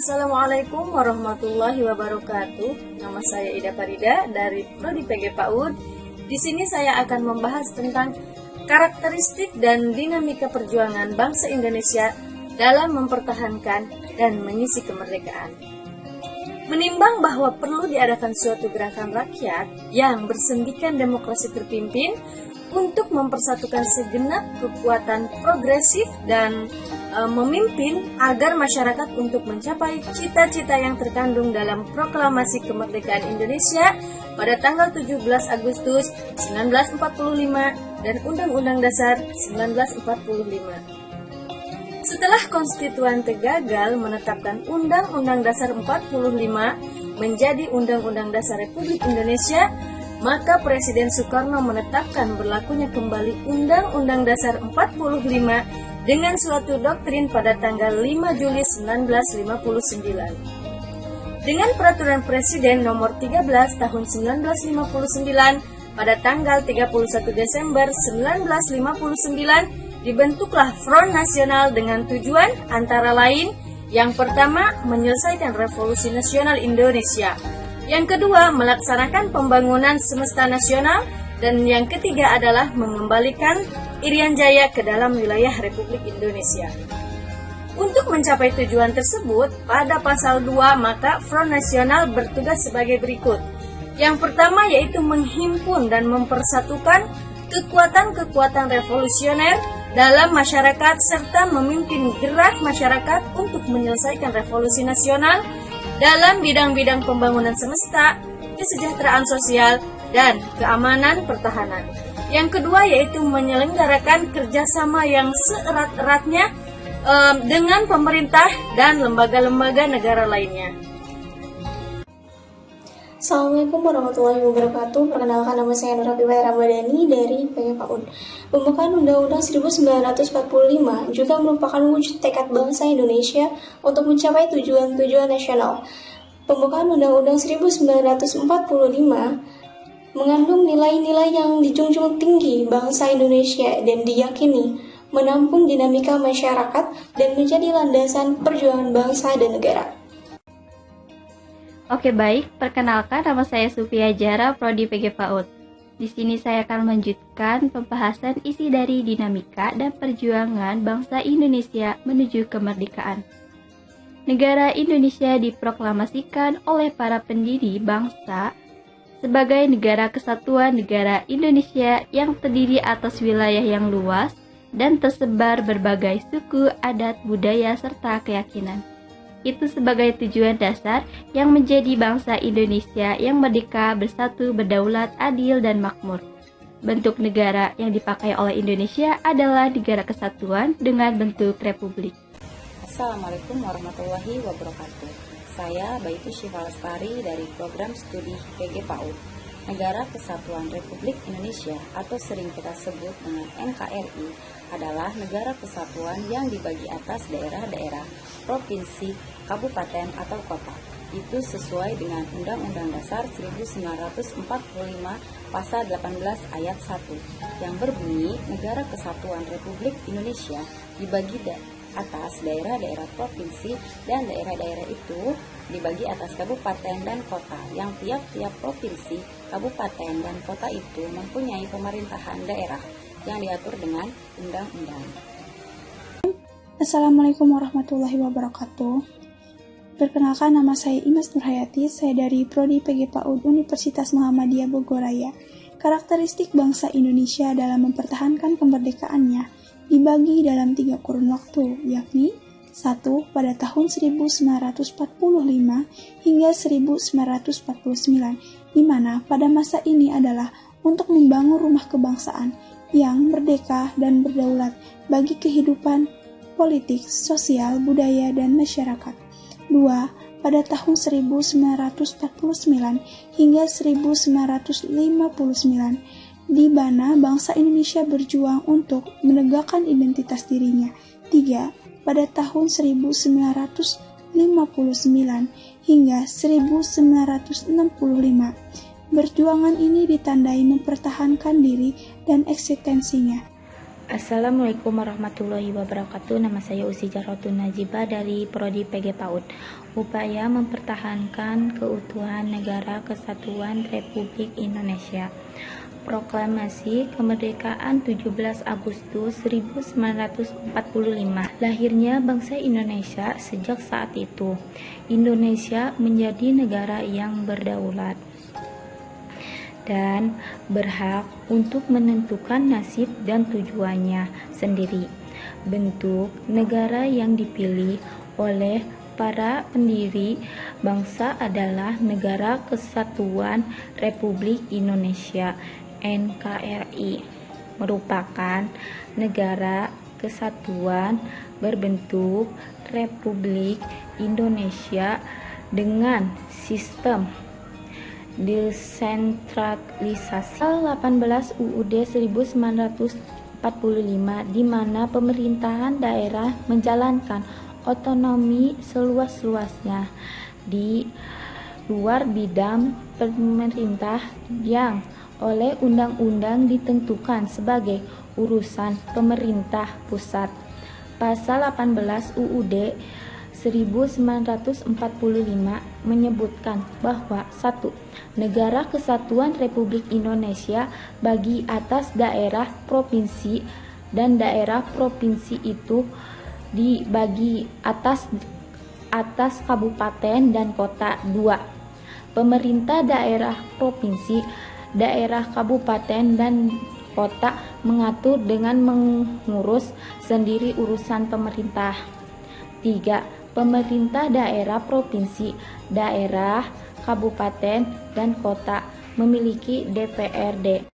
Assalamualaikum warahmatullahi wabarakatuh. Nama saya Ida Farida dari Prodi PG PAUD. Di sini saya akan membahas tentang karakteristik dan dinamika perjuangan bangsa Indonesia dalam mempertahankan dan mengisi kemerdekaan. Menimbang bahwa perlu diadakan suatu gerakan rakyat yang bersendikan demokrasi terpimpin untuk mempersatukan segenap kekuatan progresif dan memimpin agar masyarakat untuk mencapai cita-cita yang terkandung dalam Proklamasi Kemerdekaan Indonesia pada tanggal 17 Agustus 1945 dan Undang-Undang Dasar 1945. Setelah Konstituante gagal menetapkan Undang-Undang Dasar 45 menjadi Undang-Undang Dasar Republik Indonesia, maka Presiden Soekarno menetapkan berlakunya kembali Undang-Undang Dasar 45 dengan suatu doktrin pada tanggal 5 Juli 1959. Dengan Peraturan Presiden Nomor 13 Tahun 1959 pada tanggal 31 Desember 1959, dibentuklah Front Nasional dengan tujuan antara lain yang pertama menyelesaikan Revolusi Nasional Indonesia, yang kedua melaksanakan pembangunan semesta nasional, dan yang ketiga adalah mengembalikan Irian Jaya ke dalam wilayah Republik Indonesia. Untuk mencapai tujuan tersebut, pada pasal 2 maka Front Nasional bertugas sebagai berikut. Yang pertama yaitu menghimpun dan mempersatukan kekuatan-kekuatan revolusioner dalam masyarakat serta memimpin gerak masyarakat untuk menyelesaikan revolusi nasional dalam bidang-bidang pembangunan semesta, kesejahteraan sosial, dan keamanan pertahanan. Yang kedua yaitu menyelenggarakan kerjasama yang seerat-eratnya dengan pemerintah dan lembaga-lembaga negara lainnya. Assalamualaikum warahmatullahi wabarakatuh. Perkenalkan, nama saya Nur Hafifah Ramadhani dari PG PAUD. Pembukaan Undang-Undang 1945 juga merupakan wujud tekad bangsa Indonesia untuk mencapai tujuan-tujuan nasional. Pembukaan Undang-Undang 1945 mengandung nilai-nilai yang dijunjung tinggi bangsa Indonesia dan diyakini menampung dinamika masyarakat dan menjadi landasan perjuangan bangsa dan negara. Oke, baik, perkenalkan nama saya Sufia Jara, Prodi PG PAUD. Di sini saya akan melanjutkan pembahasan isi dari dinamika dan perjuangan bangsa Indonesia menuju kemerdekaan. Negara Indonesia diproklamasikan oleh para pendiri bangsa sebagai negara kesatuan negara Indonesia yang terdiri atas wilayah yang luas dan tersebar berbagai suku, adat, budaya, serta keyakinan. Itu sebagai tujuan dasar yang menjadi bangsa Indonesia yang merdeka, bersatu, berdaulat, adil, dan makmur. Bentuk negara yang dipakai oleh Indonesia adalah negara kesatuan dengan bentuk republik. Assalamualaikum warahmatullahi wabarakatuh. Saya Baitu Syifa Lestari dari program studi PG PAUD. Negara Kesatuan Republik Indonesia atau sering kita sebut dengan NKRI adalah negara kesatuan yang dibagi atas daerah-daerah, provinsi, kabupaten atau kota. Itu sesuai dengan Undang-Undang Dasar 1945 pasal 18 ayat 1 yang berbunyi Negara Kesatuan Republik Indonesia dibagi atas daerah-daerah provinsi dan daerah-daerah itu dibagi atas kabupaten dan kota yang tiap-tiap provinsi, kabupaten, dan kota itu mempunyai pemerintahan daerah yang diatur dengan undang-undang. Assalamualaikum warahmatullahi wabarakatuh. Perkenalkan, nama saya Imas Nurhayati, saya dari Prodi PG PAUD Universitas Muhammadiyah Bogoraya. Karakteristik bangsa Indonesia dalam mempertahankan kemerdekaannya dibagi dalam 3 kurun waktu, yakni 1. Pada tahun 1945 hingga 1949, di mana pada masa ini adalah untuk membangun rumah kebangsaan yang merdeka dan berdaulat bagi kehidupan politik, sosial, budaya, dan masyarakat. 2. Pada tahun 1949 hingga 1959, di mana bangsa Indonesia berjuang untuk menegakkan identitas dirinya. 3. Pada tahun 1959 hingga 1965, perjuangan ini ditandai mempertahankan diri dan eksistensinya. Assalamualaikum warahmatullahi wabarakatuh. Nama saya Usi Jarotun Najibah dari Prodi PG PAUD. upaya mempertahankan keutuhan Negara Kesatuan Republik Indonesia. Proklamasi Kemerdekaan 17 Agustus 1945. Lahirnya bangsa Indonesia. Sejak saat itu, Indonesia menjadi negara yang berdaulat dan berhak untuk menentukan nasib dan tujuannya sendiri. Bentuk negara yang dipilih oleh para pendiri bangsa adalah Negara Kesatuan Republik Indonesia (NKRI), merupakan negara kesatuan berbentuk Republik Indonesia dengan sistem desentralisasi. 18 UUD 1945 di mana pemerintahan daerah menjalankan otonomi seluas-luasnya di luar bidang pemerintah yang oleh undang-undang ditentukan sebagai urusan pemerintah pusat. Pasal 18 UUD 1945 menyebutkan bahwa 1. Negara Kesatuan Republik Indonesia bagi atas daerah provinsi dan daerah provinsi itu dibagi atas kabupaten dan kota. 2. Pemerintah daerah provinsi, daerah kabupaten dan kota mengatur dengan mengurus sendiri urusan pemerintah. 3. Pemerintah daerah provinsi, daerah kabupaten dan kota memiliki DPRD.